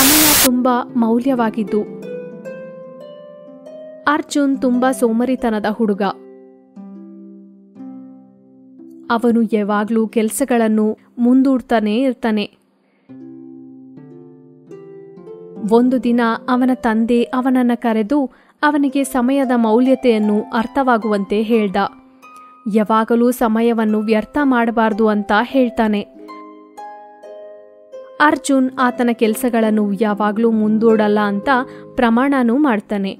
ಸಮಯ ತುಂಬಾ ಮೌಲ್ಯವಾಗಿದ್ದು. ಅರ್ಜುನ್ ತುಂಬಾ ಸೋಮರಿತನದ ಹುಡುಗ. ಅವನು ಯಾವಾಗ್ಲೂ ಕೆಲಸಗಳನ್ನು ಮುಂದೂಡ್ತಾನೇ ಇರ್ತಾನೆ. ಒಂದು ದಿನ ಅವನ ತಂದೆ ಅವನನ್ನ ಕರೆದು ಅವನಿಗೆ ಸಮಯದ ಮೌಲ್ಯತೆಯನ್ನು ಅರ್ಥವಾಗುವಂತೆ ಹೇಳ್ದ. ಯಾವಾಗಲೂ ಸಮಯವನ್ನು ವ್ಯರ್ಥ ಮಾಡಬಾರ್ದು ಅಂತ ಹೇಳ್ತಾನೆ. ಅರ್ಜುನ್ ಆತನ ಕೆಲಸಗಳನ್ನು ಯಾವಾಗ್ಲೂ ಮುಂದೂಡಲ್ಲ ಅಂತ ಪ್ರಮಾಣನೂ ಮಾಡ್ತಾನೆ.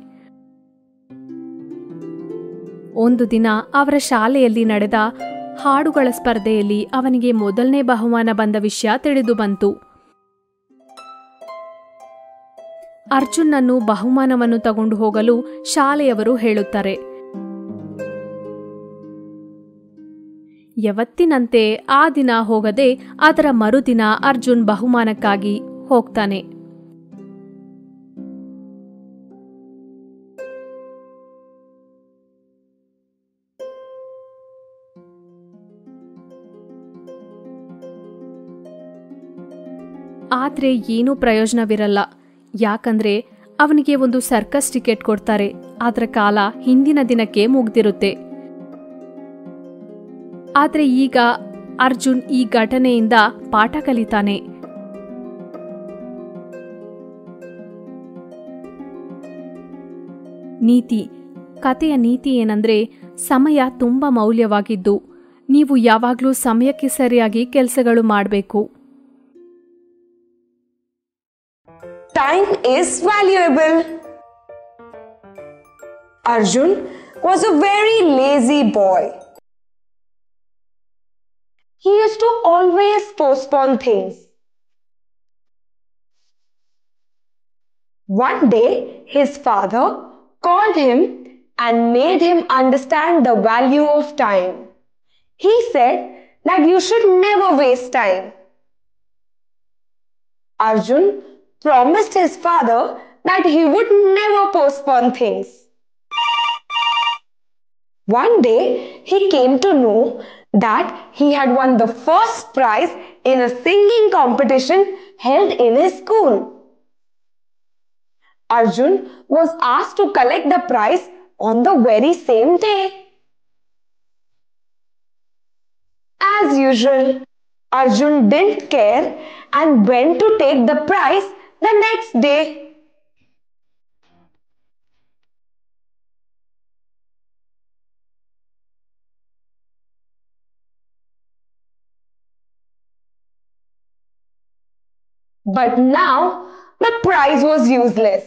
ಒಂದು ದಿನ ಅವರ ಶಾಲೆಯಲ್ಲಿ ನಡೆದ ಹಾಡುಗಳ ಸ್ಪರ್ಧೆಯಲ್ಲಿ ಅವನಿಗೆ ಮೊದಲನೇ ಬಹುಮಾನ ಬಂದ ವಿಷಯ ತಿಳಿದು ಬಂತು. ಅರ್ಜುನ್ನನ್ನು ಬಹುಮಾನವನ್ನು ತಗೊಂಡು ಹೋಗಲು ಶಾಲೆಯವರು ಹೇಳುತ್ತಾರೆ. ಯಾವತ್ತಿನಂತೆ ಆ ದಿನ ಹೋಗದೆ ಅದರ ಮರುದಿನ ಅರ್ಜುನ್ ಬಹುಮಾನಕ್ಕಾಗಿ ಹೋಗ್ತಾನೆ. ಆದ್ರೆ ಏನೂ ಪ್ರಯೋಜನವಿರಲ್ಲ. ಯಾಕಂದ್ರೆ ಅವನಿಗೆ ಒಂದು ಸರ್ಕಸ್ ಟಿಕೆಟ್ ಕೊಡ್ತಾರೆ. ಅದರ ಕಾಲ ಹಿಂದಿನ ದಿನಕ್ಕೆ ಮುಗ್ದಿರುತ್ತೆ. ಆದ್ರೆ ಈಗ ಅರ್ಜುನ್ ಈ ಘಟನೆಯಿಂದ ಪಾಠ ಕಲಿತಾನೆ. ನೀತಿ. ಕಥೆಯ ನೀತಿ ಏನಂದ್ರೆ, ಸಮಯ ತುಂಬಾ ಮೌಲ್ಯವಾಗಿದ್ದು ನೀವು ಯಾವಾಗ್ಲೂ ಸಮಯಕ್ಕೆ ಸರಿಯಾಗಿ ಕೆಲಸಗಳು ಮಾಡಬೇಕು. Time is valuable. Arjun was a very lazy boy. He used to always postpone things. One day, his father called him and made him understand the value of time. He said that you should never waste time. Arjun promised his father that he would never postpone things. One day, he came to know that he had won the first prize in a singing competition held in his school. Arjun was asked to collect the prize on the very same day. As usual, Arjun didn't care and went to take the prize the next day. But now the prize was useless,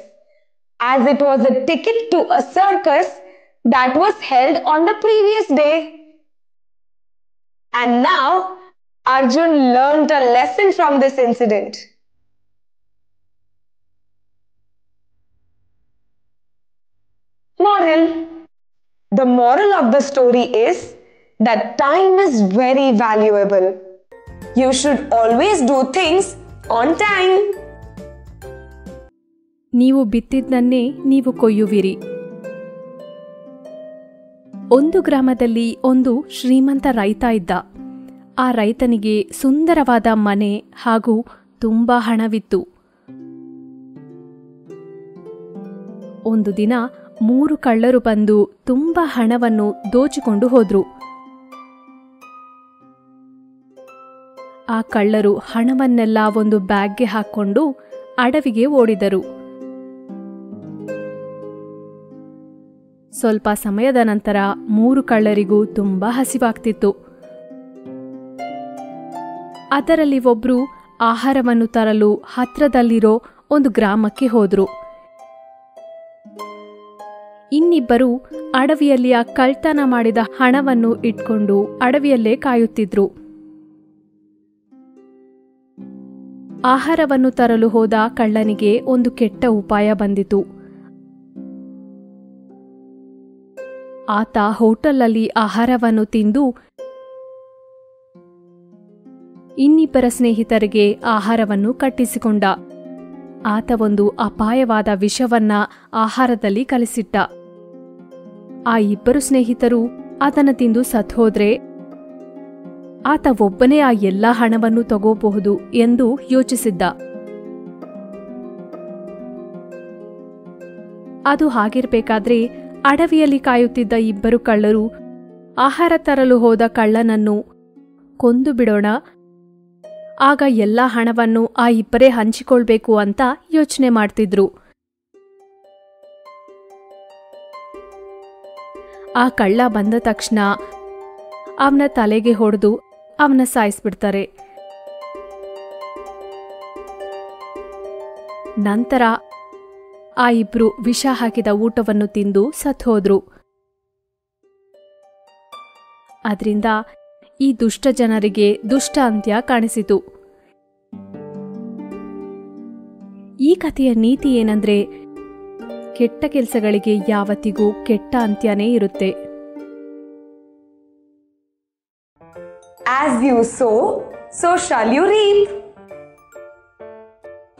as it was a ticket to a circus that was held on the previous day. And now Arjun learned a lesson from this incident. Moral. The moral of the story is that time is very valuable. You should always do things on time. ನೀವು ಬಿತ್ತಿದ್ದನ್ನೇ ನೀವು ಕೊಯ್ಯುವಿರಿ. ಒಂದು ಗ್ರಾಮದಲ್ಲಿ ಒಂದು ಶ್ರೀಮಂತ ರೈತ ಇದ್ದ. ಆ ರೈತನಿಗೆ ಸುಂದರವಾದ ಮನೆ ಹಾಗೂ ತುಂಬಾ ಹಣವಿತ್ತು. ಒಂದು ದಿನ 3 ಕಳ್ಳರು ಬಂದು ತುಂಬಾ ಹಣವನ್ನು ದೋಚಿಕೊಂಡು ಹೋದ್ರು. ಆ ಕಳ್ಳರು ಹಣವನ್ನೆಲ್ಲ ಒಂದು ಬ್ಯಾಗ್ಗೆ ಹಾಕೊಂಡು ಅಡವಿಗೆ ಓಡಿದರು. ಸ್ವಲ್ಪ ಸಮಯದ ನಂತರ 3 ಕಳ್ಳರಿಗೂ ತುಂಬಾ ಹಸಿವಾಗ್ತಿತ್ತು. ಅದರಲ್ಲಿ ಒಬ್ರು ಆಹಾರವನ್ನು ತರಲು ಹತ್ರದಲ್ಲಿರೋ ಒಂದು ಗ್ರಾಮಕ್ಕೆ ಹೋದ್ರು. ಇನ್ನಿಬ್ಬರು ಅಡವಿಯಲ್ಲಿ ಆ ಕಳ್ತನ ಮಾಡಿದ ಹಣವನ್ನು ಇಟ್ಕೊಂಡು ಅಡವಿಯಲ್ಲೇ ಕಾಯುತ್ತಿದ್ರು. ಆಹಾರವನ್ನು ತರಲು ಹೋದ ಕಳ್ಳನಿಗೆ ಒಂದು ಕೆಟ್ಟ ಉಪಾಯ ಬಂದಿತು. ಆತ ಹೋಟೆಲಲ್ಲಿ ಆಹಾರವನ್ನು ತಿಂದು ಇನ್ನಿಬ್ಬರ ಸ್ನೇಹಿತರಿಗೆ ಆಹಾರವನ್ನು ಕಟ್ಟಿಸಿಕೊಂಡ. ಆತ ಒಂದು ಅಪಾಯವಾದ ವಿಷವನ್ನ ಆಹಾರದಲ್ಲಿ ಕಲಿಸಿಟ್ಟ. ಆ ಇಬ್ಬರು ಸ್ನೇಹಿತರು ಆತನ ತಿಂದು ಸತ್ಹೋದ್ರೆ ಆತ ಒಬ್ಬನೇ ಆ ಎಲ್ಲ ಹಣವನ್ನು ತಗೋಬಹುದು ಎಂದು ಯೋಚಿಸಿದ್ದ. ಅದು ಹಾಗಿರ್ಬೇಕಾದ್ರೆ ಅಡವಿಯಲ್ಲಿ ಕಾಯುತ್ತಿದ್ದ ಇಬ್ಬರು ಕಳ್ಳರು ಆಹಾರ ತರಲು ಹೋದ ಕಳ್ಳನನ್ನು ಕೊಂದು ಬಿಡೋಣ, ಆಗ ಎಲ್ಲ ಹಣವನ್ನು ಆ ಇಬ್ಬರೇ ಹಂಚಿಕೊಳ್ಬೇಕು ಅಂತ ಯೋಚನೆ ಮಾಡ್ತಿದ್ರು. ಆ ಕಳ್ಳ ಬಂದ ತಕ್ಷಣ ಅವನ ತಲೆಗೆ ಹೊಡೆದು ಅವನ ಸಾಯಿಸ್ಬಿಡ್ತಾರೆ. ನಂತರ ಆ ಇಬ್ರು ವಿಷ ಹಾಕಿದ ಊಟವನ್ನು ತಿಂದು ಸತ್ತೋದ್ರು. ಅದರಿಂದ ಈ ದುಷ್ಟ ಜನರಿಗೆ ದುಷ್ಟ ಅಂತ್ಯ ಕಾಣಿಸಿತು. ಈ ಕಥೆಯ ನೀತಿ ಏನಂದ್ರೆ, ಕೆಟ್ಟ ಕೆಲಸಗಳಿಗೆ ಯಾವತ್ತಿಗೂ ಕೆಟ್ಟ ಅಂತ್ಯನೇ ಇರುತ್ತೆ. As you sow, so shall you reap.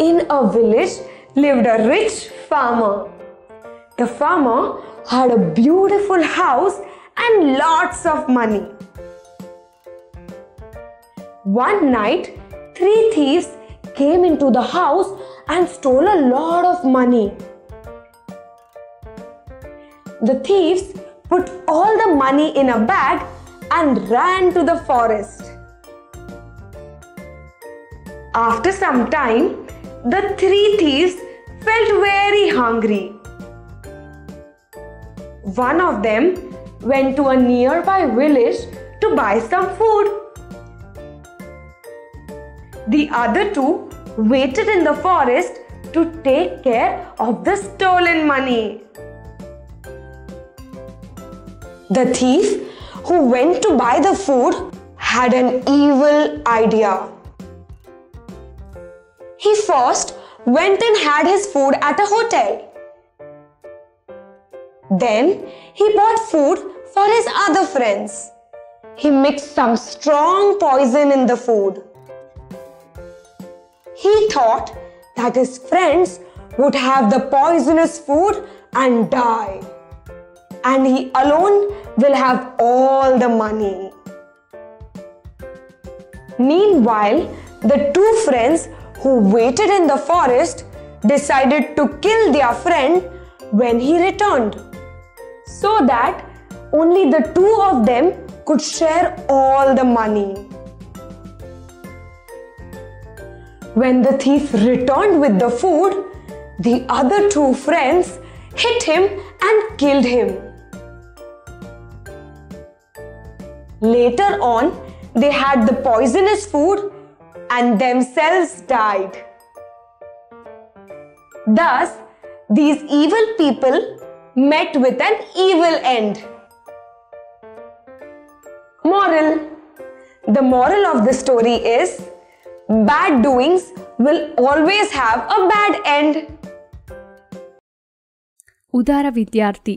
In a village lived a rich farmer. The farmer had a beautiful house and lots of money. One night, 3 thieves came into the house and stole a lot of money. The thieves put all the money in a bag and ran to the forest. After some time, the 3 thieves felt very hungry. One of them went to a nearby village to buy some food. The other 2 waited in the forest to take care of the stolen money. The thief who went to buy the food had an evil idea. He first went and had his food at a hotel. Then he bought food for his other friends. He mixed some strong poison in the food. He thought that his friends would have the poisonous food and die, and he alone will have all the money. Meanwhile, the 2 friends who waited in the forest decided to kill their friend when he returned, so that only the 2 of them could share all the money. When the thief returned with the food, the other 2 friends hit him and killed him. Later on, they had the poisonous food and themselves died. Thus, these evil people met with an evil end. Moral: the moral of the story is, bad doings will always have a bad end. ಉದಾರ ವಿದ್ಯಾರ್ಥಿ.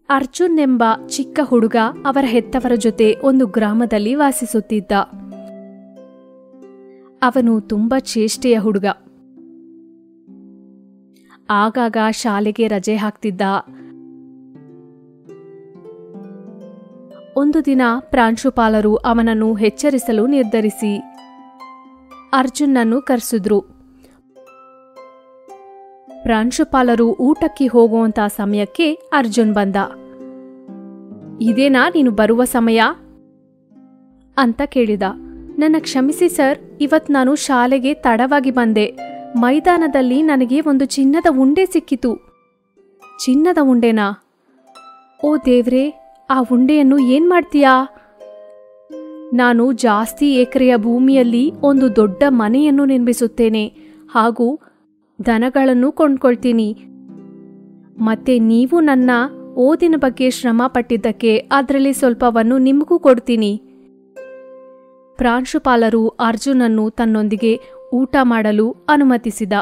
ಅರ್ಜುನ್ ಎಂಬ ಚಿಕ್ಕ ಹುಡುಗ ಅವರ ಹೆತ್ತವರ ಜೊತೆ ಒಂದು ಗ್ರಾಮದಲ್ಲಿ ವಾಸಿಸುತ್ತಿದ್ದ. ಅವನು ತುಂಬಾ ಚೇಷ್ಟೆಯ ಹುಡುಗ. ಆಗಾಗ ಶಾಲೆಗೆ ರಜೆ ಹಾಕ್ತಿದ್ದ. ಒಂದು ದಿನ ಪ್ರಾಂಶುಪಾಲರು ಅವನನ್ನು ಎಚ್ಚರಿಸಲು ನಿರ್ಧರಿಸಿ ಅರ್ಜುನ್ನನ್ನು ಕರೆಸಿದ್ರು. ಪ್ರಾಂಶುಪಾಲರು ಊಟಕ್ಕೆ ಹೋಗುವಂತ ಸಮಯಕ್ಕೆ ಅರ್ಜುನ್ ಬಂದ. ಇದೇನಾ ನೀನು ಬರುವ ಸಮಯ ಅಂತ ಕೇಳಿದ. ನನ್ನ ಕ್ಷಮಿಸಿ ಸರ್, ಇವತ್ ನಾನು ಶಾಲೆಗೆ ತಡವಾಗಿ ಬಂದೆ. ಮೈದಾನದಲ್ಲಿ ನನಗೆ ಒಂದು ಚಿನ್ನದ ಉಂಡೆ ಸಿಕ್ಕಿತು. ಚಿನ್ನದ ಉಂಡೆನಾ? ಓ ದೇವ್ರೇ, ಆ ಉಂಡೆಯನ್ನು ಏನ್ ಮಾಡ್ತೀಯಾ? ನಾನು ಜಾಸ್ತಿ ಎಕರೆಯ ಭೂಮಿಯಲ್ಲಿ ಒಂದು ದೊಡ್ಡ ಮನೆಯನ್ನು ನಿರ್ಮಿಸುತ್ತೇನೆ, ಹಾಗೂ ದನಗಳನ್ನು ಕೊಂಡ್ಕೊಳ್ತೀನಿ. ಮತ್ತೆ ನೀವು ನನ್ನ ಓದಿನ ಬಗ್ಗೆ ಶ್ರಮ ಪಟ್ಟಿದ್ದಕ್ಕೆ ಅದರಲ್ಲಿ ಸ್ವಲ್ಪವನ್ನು ನಿಮಗೂ ಕೊಡ್ತೀನಿ. ಪ್ರಾಂಶುಪಾಲರು ಅರ್ಜುನನ್ನು ತನ್ನೊಂದಿಗೆ ಊಟ ಮಾಡಲು ಅನುಮತಿಸಿದ.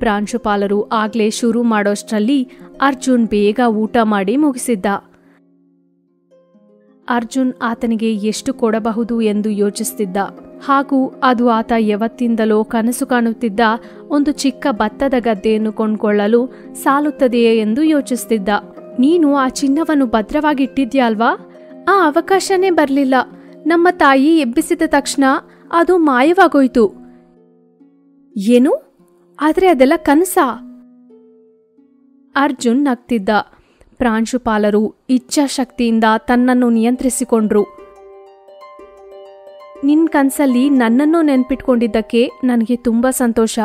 ಪ್ರಾಂಶುಪಾಲರು ಆಗ್ಲೇ ಶುರು ಮಾಡೋಷ್ಟರಲ್ಲಿ ಅರ್ಜುನ್ ಬೇಗ ಊಟ ಮಾಡಿ ಮುಗಿಸಿದ್ದ. ಅರ್ಜುನ್ ಆತನಿಗೆ ಎಷ್ಟು ಕೊಡಬಹುದು ಎಂದು ಯೋಚಿಸುತ್ತಿದ್ದ. ಹಾಗೂ ಅದು ಆತ ಯಾವತ್ತಿಂದಲೋ ಕನಸು ಕಾಣುತ್ತಿದ್ದ ಒಂದು ಚಿಕ್ಕ ಭತ್ತದ ಗದ್ದೆಯನ್ನು ಕೊಂಡ್ಕೊಳ್ಳಲು ಸಾಲುತ್ತದೆಯೇ ಎಂದು ಯೋಚಿಸುತ್ತಿದ್ದ. ನೀನು ಆ ಚಿನ್ನವನ್ನು ಭದ್ರವಾಗಿಟ್ಟಿದ್ಯಾ ಅಲ್ವಾ? ಆ ಅವಕಾಶನೇ ಬರಲಿಲ್ಲ. ನಮ್ಮ ತಾಯಿ ಎಬ್ಬಿಸಿದ ತಕ್ಷಣ ಅದು ಮಾಯವಾಗೋಯ್ತು. ಏನು? ಆದ್ರೆ ಅದೆಲ್ಲ ಕನಸಾ? ಅರ್ಜುನ್ ನಗ್ತಿದ್ದ. ಪ್ರಾಂಶುಪಾಲರು ಇಚ್ಛಾಶಕ್ತಿಯಿಂದ ತನ್ನನ್ನು ನಿಯಂತ್ರಿಸಿಕೊಂಡ್ರು. ನಿನ್ ಕನ್ಸಲ್ಲಿ ನನ್ನನ್ನು ನೆನ್ಪಿಟ್ಕೊಂಡಿದ್ದಕ್ಕೆ ನನಗೆ ತುಂಬ ಸಂತೋಷ.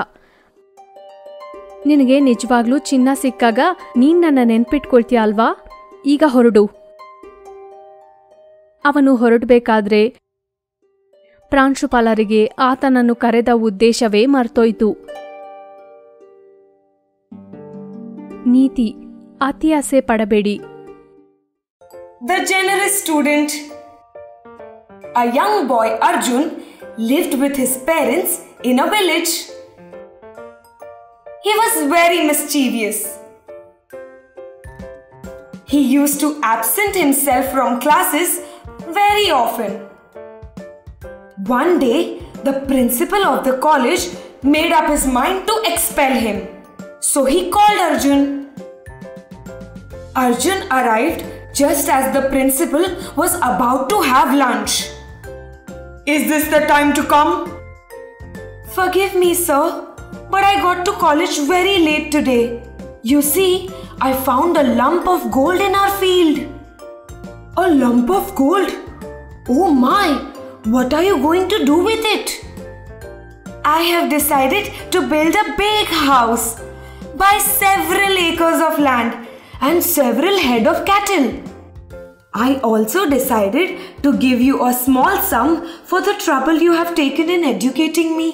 ನಿನಗೆ ನಿಜವಾಗ್ಲೂ ಚಿನ್ನ ಸಿಕ್ಕಾಗ ನೀನ್ ನನ್ನ ನೆನ್ಪಿಟ್ಕೊಳ್ತೀಯ ಅಲ್ವಾ? ಈಗ ಹೊರಡು. ಅವನು ಹೊರಡಬೇಕಾದ್ರೆ ಪ್ರಾಂಶುಪಾಲರಿಗೆ ಆತನನ್ನು ಕರೆದ ಉದ್ದೇಶವೇ ಮರ್ತೋಯ್ತು. ನೀತಿ: ಅತಿ ಆಸೆ ಪಡಬೇಡಿ. The generous student. A young boy, Arjun, lived with his parents in a village. He was very mischievous. He used to absent himself from classes very often. One day, the principal of the college made up his mind to expel him. So he called Arjun. Arjun arrived just as the principal was about to have lunch. Is this the time to come? Forgive me, sir, but I got to college very late today. You see, I found a lump of gold in our field. A lump of gold? Oh my! What are you going to do with it? I have decided to build a big house, buy several acres of land and several head of cattle. I also decided to give you a small sum for the trouble you have taken in educating me.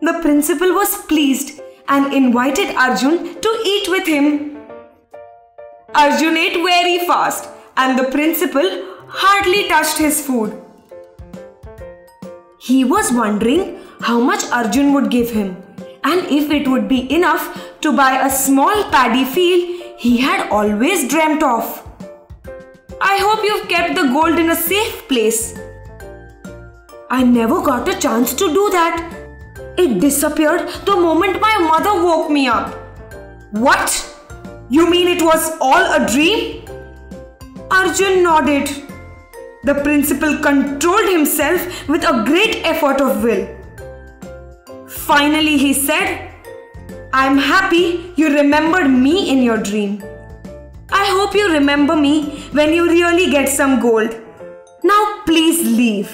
The principal was pleased and invited Arjun to eat with him. Arjun ate very fast and the principal hardly touched his food. He was wondering how much Arjun would give him and if it would be enough to buy a small paddy field he had always dreamt of. I hope you've kept the gold in a safe place. I never got a chance to do that. It disappeared the moment my mother woke me up. What? You mean it was all a dream? Arjun nodded. The principal controlled himself with a great effort of will. Finally he said, I'm happy you remembered me in your dream. I hope you remember me when you really get some gold. Now please leave.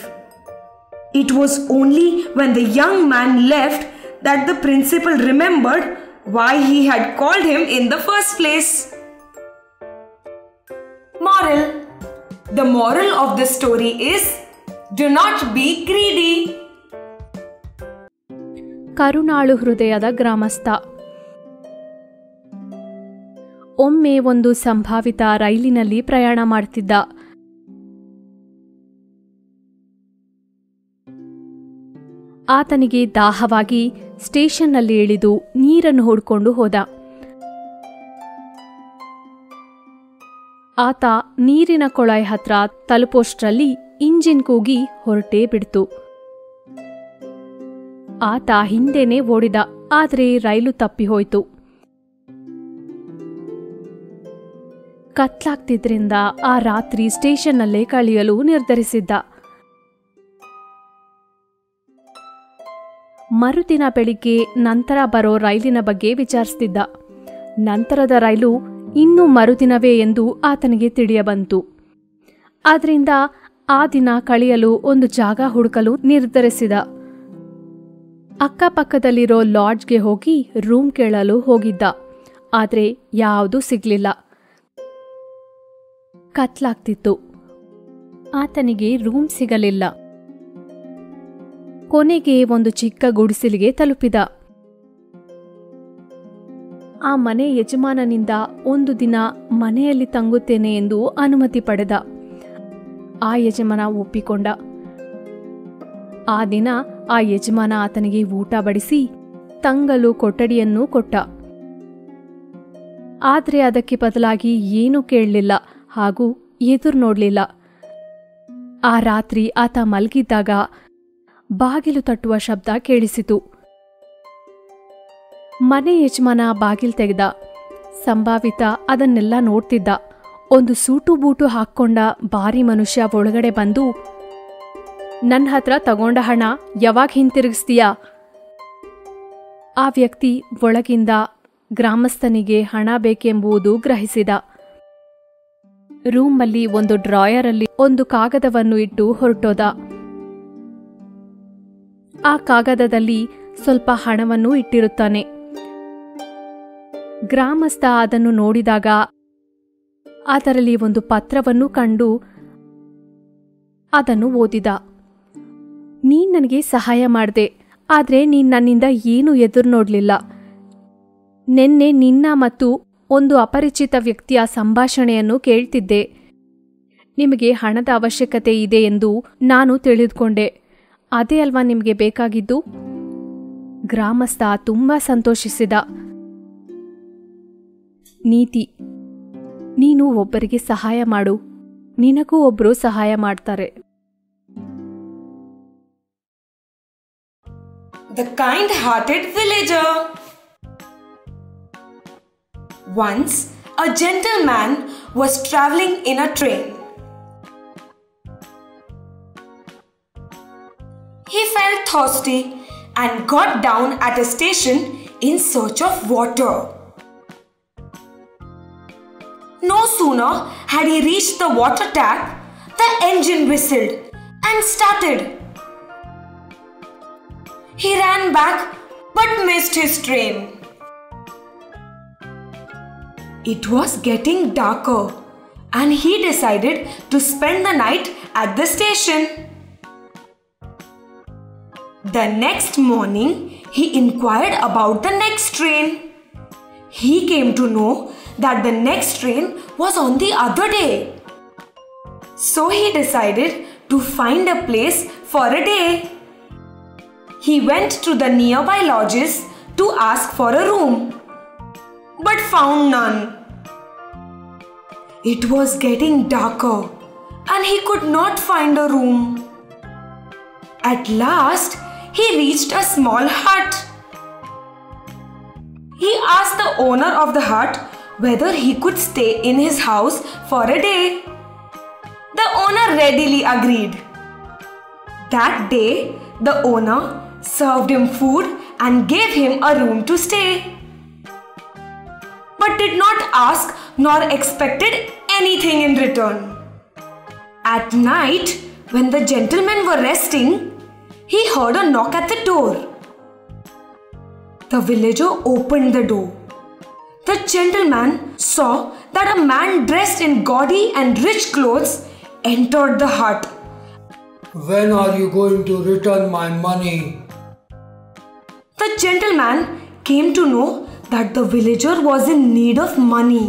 It was only when the young man left that the principal remembered why he had called him in the first place. Moral: the moral of the story is, do not be greedy. ಕರುಣಾಳು ಹೃದಯದ ಗ್ರಾಮಸ್ಥ. ಒಮ್ಮೆ ಒಂದು ಸಂಭಾವಿತ ರೈಲಿನಲ್ಲಿ ಪ್ರಯಾಣ ಮಾಡ್ತಿದ್ದ. ಆತನಿಗೆ ದಾಹವಾಗಿ ಸ್ಟೇಷನ್ನಲ್ಲಿ ಇಳಿದು ನೀರನ್ನು ಹುಡ್ಕೊಂಡು ಹೋದ. ಆತ ನೀರಿನ ಕೊಳಾಯಿ ಹತ್ರ ತಲುಪೋಷ್ಟ್ರಲ್ಲಿ ಇಂಜಿನ್ ಕೂಗಿ ಹೊರಟೇ ಬಿಡ್ತು. ಆತ ಹಿಂದೆನೇ ಓಡಿದ, ಆದರೆ ರೈಲು ತಪ್ಪಿಹೋಯ್ತು. ಕತ್ಲಾಗ್ತಿದ್ರಿಂದ ಆ ರಾತ್ರಿ ಸ್ಟೇಷನ್ನಲ್ಲೇ ಕಳೆಯಲು ನಿರ್ಧರಿಸಿದ್ದ. ಮರುದಿನ ಬೆಳಿಗ್ಗೆ ನಂತರ ಬರೋ ರೈಲಿನ ಬಗ್ಗೆ ವಿಚಾರಿಸ್ತಿದ್ದ. ನಂತರದ ರೈಲು ಇನ್ನೂ ಮರುದಿನವೇ ಎಂದು ಆತನಿಗೆ ತಿಳಿಯಬಂತು. ಆದ್ರಿಂದ ಆ ದಿನ ಕಳೆಯಲು ಒಂದು ಜಾಗ ಹುಡುಕಲು ನಿರ್ಧರಿಸಿದ. ಅಕ್ಕಪಕ್ಕದಲ್ಲಿರೋ ಲಾಡ್ಜ್ಗೆ ಹೋಗಿ ರೂಮ್ ಕೇಳಲು ಹೋಗಿದ್ದ. ಆದರೆ ಯಾವುದೂ ಸಿಗ್ಲಿಲ್ಲ. ಕತ್ಲಾಗ್ತಿತ್ತು. ಆತನಿಗೆ ರೂಮ್ ಸಿಗಲಿಲ್ಲ. ಕೊನೆಗೆ ಒಂದು ಚಿಕ್ಕ ಗುಡಿಸಲಿಗೆ ತಲುಪಿದ. ಆ ಮನೆ ಯಜಮಾನನಿಂದ ಒಂದು ದಿನ ಮನೆಯಲ್ಲಿ ತಂಗುತ್ತೇನೆ ಎಂದು ಅನುಮತಿ ಪಡೆದ. ಆ ಯಜಮಾನ ಒಪ್ಪಿಕೊಂಡ. ಆ ದಿನ ಆ ಯಜಮಾನ ಆತನಿಗೆ ಊಟ ಬಡಿಸಿ ತಂಗಲು ಕೊಠಡಿಯನ್ನೂ ಕೊಟ್ಟ. ಆದರೆ ಅದಕ್ಕೆ ಬದಲಾಗಿ ಏನೂ ಕೇಳಲಿಲ್ಲ ಹಾಗೂ ಎದುರು ನೋಡಲಿಲ್ಲ. ಆ ರಾತ್ರಿ ಆತ ಮಲಗಿದ್ದಾಗ ಬಾಗಿಲು ತಟ್ಟುವ ಶಬ್ದ ಕೇಳಿಸಿತು. ಮನೆ ಯಜಮಾನ ಬಾಗಿಲು ತೆಗೆದ. ಸಂಭಾವಿತ ಅದನ್ನೆಲ್ಲ ನೋಡ್ತಿದ್ದ. ಒಂದು ಸೂಟು ಬೂಟು ಹಾಕ್ಕೊಂಡ ಭಾರಿ ಮನುಷ್ಯ ಒಳಗಡೆ ಬಂದು, ನನ್ನ ಹತ್ರ ತಗೊಂಡ ಹಣ ಯಾವಾಗ ಹಿಂತಿರುಗಿಸ್ತೀಯಾ? ಆ ವ್ಯಕ್ತಿ ಒಳಗಿಂದ ಗ್ರಾಮಸ್ಥನಿಗೆ ಹಣ ಬೇಕೆಂಬುದು ಗ್ರಹಿಸಿದ. ರೂಮಲ್ಲಿ ಒಂದು ಡ್ರಾಯರಲ್ಲಿ ಒಂದು ಕಾಗದವನ್ನು ಇಟ್ಟು ಹೊರಟೋದ. ಆ ಕಾಗದದಲ್ಲಿ ಸ್ವಲ್ಪ ಹಣವನ್ನು ಇಟ್ಟಿರುತ್ತಾನೆ. ಗ್ರಾಮಸ್ಥ ಅದನ್ನು ನೋಡಿದಾಗ ಅದರಲ್ಲಿ ಒಂದು ಪತ್ರವನ್ನು ಕಂಡು ಅದನ್ನು ಓದಿದ. ನೀನ್ ನನಗೆ ಸಹಾಯ ಮಾಡಿದೆ, ಆದರೆ ನೀನ್ ನನ್ನಿಂದ ಏನೂ ಎದುರು ನೋಡ್ಲಿಲ್ಲ. ನಿನ್ನೆ ನಿನ್ನ ಮತ್ತು ಒಂದು ಅಪರಿಚಿತ ವ್ಯಕ್ತಿಯ ಸಂಭಾಷಣೆಯನ್ನು ಕೇಳ್ತಿದ್ದೆ. ನಿಮಗೆ ಹಣದ ಅವಶ್ಯಕತೆ ಇದೆ ಎಂದು ನಾನು ತಿಳಿದುಕೊಂಡೆ. ಅದೇ ಅಲ್ವಾ ನಿಮಗೆ ಬೇಕಾಗಿದ್ದು? ಗ್ರಾಮಸ್ಥ ತುಂಬಾ ಸಂತೋಷಿಸಿದ. ನೀತಿ: ನೀನು ಒಬ್ಬರಿಗೆ ಸಹಾಯ ಮಾಡು, ನಿನಗೂ ಒಬ್ರು ಸಹಾಯ ಮಾಡ್ತಾರೆ. The kind-hearted villager. Once, a gentleman was traveling in a train. He felt thirsty and got down at a station in search of water. No sooner had he reached the water tap, the engine whistled and started. He ran back but missed his train. It was getting darker and he decided to spend the night at the station. The next morning, he inquired about the next train. He came to know that the next train was on the other day. So he decided to find a place for a day. He went to the nearby lodges to ask for a room, but found none. It was getting darker and he could not find a room. At last, he reached a small hut. He asked the owner of the hut whether he could stay in his house for a day. The owner readily agreed. That day, the owner served him food and gave him a room to stay, but did not ask nor expected anything in return. At night, when the gentlemen were resting, he heard a knock at the door. The villager opened the door. The gentleman saw that a man dressed in gaudy and rich clothes entered the hut. When are you going to return my money? The gentleman came to know that the villager was in need of money.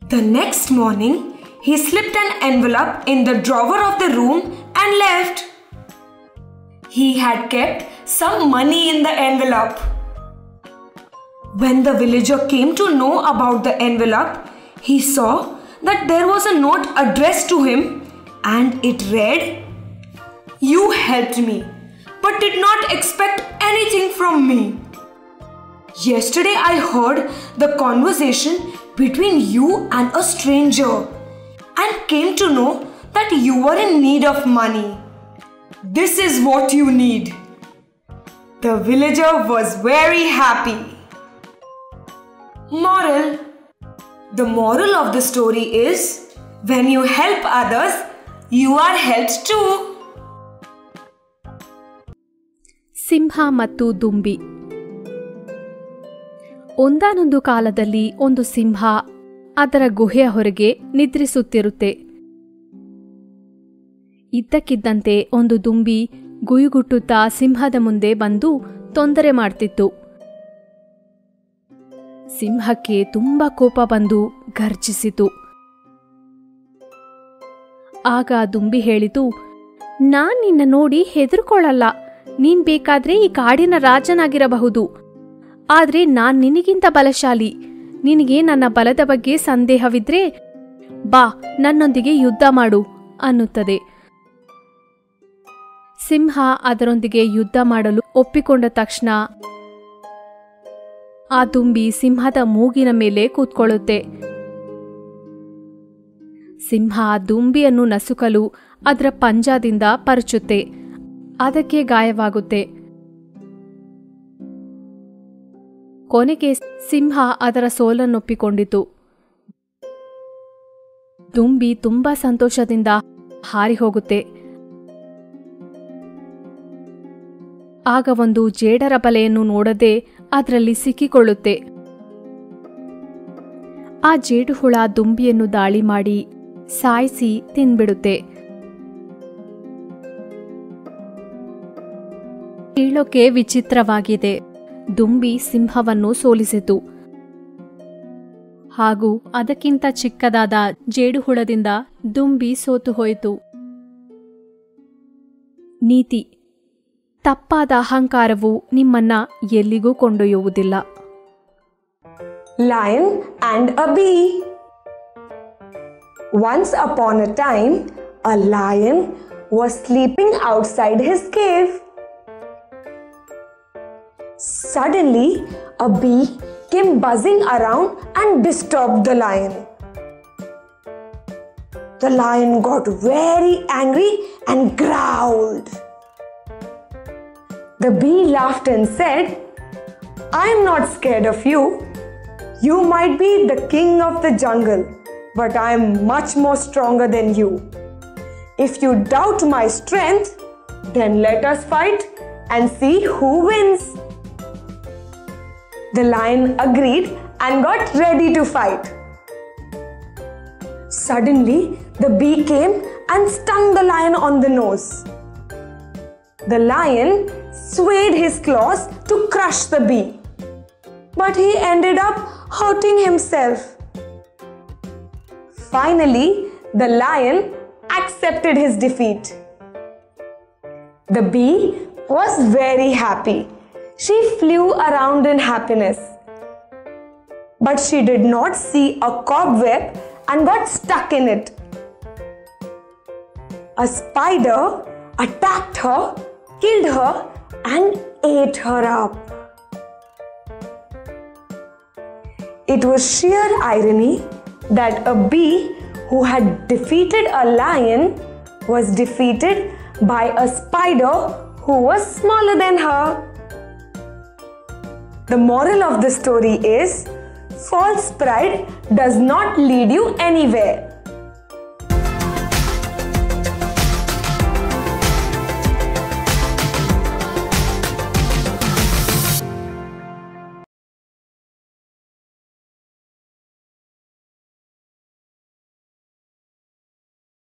The next morning, he slipped an envelope in the drawer of the room and left. He had kept some money in the envelope. When the villager came to know about the envelope, he saw that there was a note addressed to him and it read, "You helped me, but did not expect anything from me. Yesterday I heard the conversation between you and a stranger and came to know that you were in need of money. This is what you need." The villager was very happy. Moral: the moral of the story is, when you help others, you are helped too. ಸಿಂಹ ಮತ್ತು ದುಂಬಿ. ಒಂದಾನೊಂದು ಕಾಲದಲ್ಲಿ ಒಂದು ಸಿಂಹ ಅದರ ಗುಹೆಯ ಹೊರಗೆ ನಿದ್ರಿಸುತ್ತಿರುತ್ತೆ. ಇದ್ದಕ್ಕಿದ್ದಂತೆ ಒಂದು ದುಂಬಿ ಗುಯುಗುಟ್ಟುತ್ತಾ ಸಿಂಹದ ಮುಂದೆ ಬಂದು ತೊಂದರೆ ಮಾಡ್ತಿತ್ತು. ಸಿಂಹಕ್ಕೆ ತುಂಬಾ ಕೋಪ ಬಂದು ಗರ್ಜಿಸಿತು. ಆಗ ದುಂಬಿ ಹೇಳಿತು, ನಾನ್ ನಿನ್ನ ನೋಡಿ ಹೆದರ್ಕೊಳ್ಳಲ್ಲ. ನೀನ್ ಬೇಕಾದ್ರೆ ಈ ಕಾಡಿನ ರಾಜನಾಗಿರಬಹುದು, ಆದ್ರೆ ನಾನ್ ನಿನಗಿಂತ ಬಲಶಾಲಿ. ನಿನಗೆ ನನ್ನ ಬಲದ ಬಗ್ಗೆ ಸಂದೇಹವಿದ್ರೆ ಬಾ, ನನ್ನೊಂದಿಗೆ ಯುದ್ಧ ಮಾಡು ಅನ್ನುತ್ತದೆ. ಸಿಂಹ ಅದರೊಂದಿಗೆ ಯುದ್ಧ ಮಾಡಲು ಒಪ್ಪಿಕೊಂಡ ತಕ್ಷಣ ಆ ದುಂಬಿ ಸಿಂಹದ ಮೂಗಿನ ಮೇಲೆ ಕೂತ್ಕೊಳ್ಳುತ್ತೆ. ಸಿಂಹ ದುಂಬಿಯನ್ನು ನಸುಕಲು ಅದರ ಪಂಜದಿಂದ ಪರಚುತ್ತೆ. ಅದಕ್ಕೆ ಗಾಯವಾಗುತ್ತೆ. ಕೊನೆಗೆ ಸಿಂಹ ಅದರ ಸೋಲನ್ನೊಪ್ಪಿಕೊಂಡಿತು. ದುಂಬಿ ತುಂಬಾ ಸಂತೋಷದಿಂದ ಹಾರಿ ಹೋಗುತ್ತೆ. ಆಗ ಒಂದು ಜೇಡರ ಬಲೆಯನ್ನು ನೋಡದೆ ಅದರಲ್ಲಿ ಸಿಕ್ಕಿಕೊಳ್ಳುತ್ತೆ. ಆ ಜೇಡುಹುಳ ದುಂಬಿಯನ್ನು ದಾಳಿ ಮಾಡಿ ಸಾಯಿಸಿ ತಿನ್ಬಿಡುತ್ತೆ. ಕೇಳೋಕೆ ವಿಚಿತ್ರವಾಗಿದೆ. ದುಂಬಿ ಸಿಂಹವನ್ನು ಸೋಲಿಸಿತು. ಹಾಗೂ ಅದಕ್ಕಿಂತ ಚಿಕ್ಕದಾದ ಜೇಡುಹುಳದಿಂದ ದುಂಬಿ ಸೋತು ಹೋಯಿತು. ನೀತಿ: ತಪ್ಪಾದ ಅಹಂಕಾರವು ನಿಮ್ಮನ್ನ ಎಲ್ಲಿಗೂ ಕೊಂಡೊಯ್ಯುವುದಿಲ್ಲ. Lion and a Bee. Once upon a time, a lion was sleeping outside his cave. Suddenly, a bee came buzzing around and disturbed the lion. The lion got very angry and growled. The bee laughed and said, "I am not scared of you. You might be the king of the jungle, but I am much more stronger than you. If you doubt my strength, then let us fight and see who wins." The lion agreed and got ready to fight. Suddenly, the bee came and stung the lion on the nose. The lion swayed his claws to crush the bee, but he ended up hurting himself. Finally, the lion accepted his defeat. The bee was very happy. She flew around in happiness. But she did not see a cobweb and got stuck in it. A spider attacked her, killed her, and ate her up. It was sheer irony that a bee who had defeated a lion was defeated by a spider who was smaller than her. The moral of the story is, false pride does not lead you anywhere.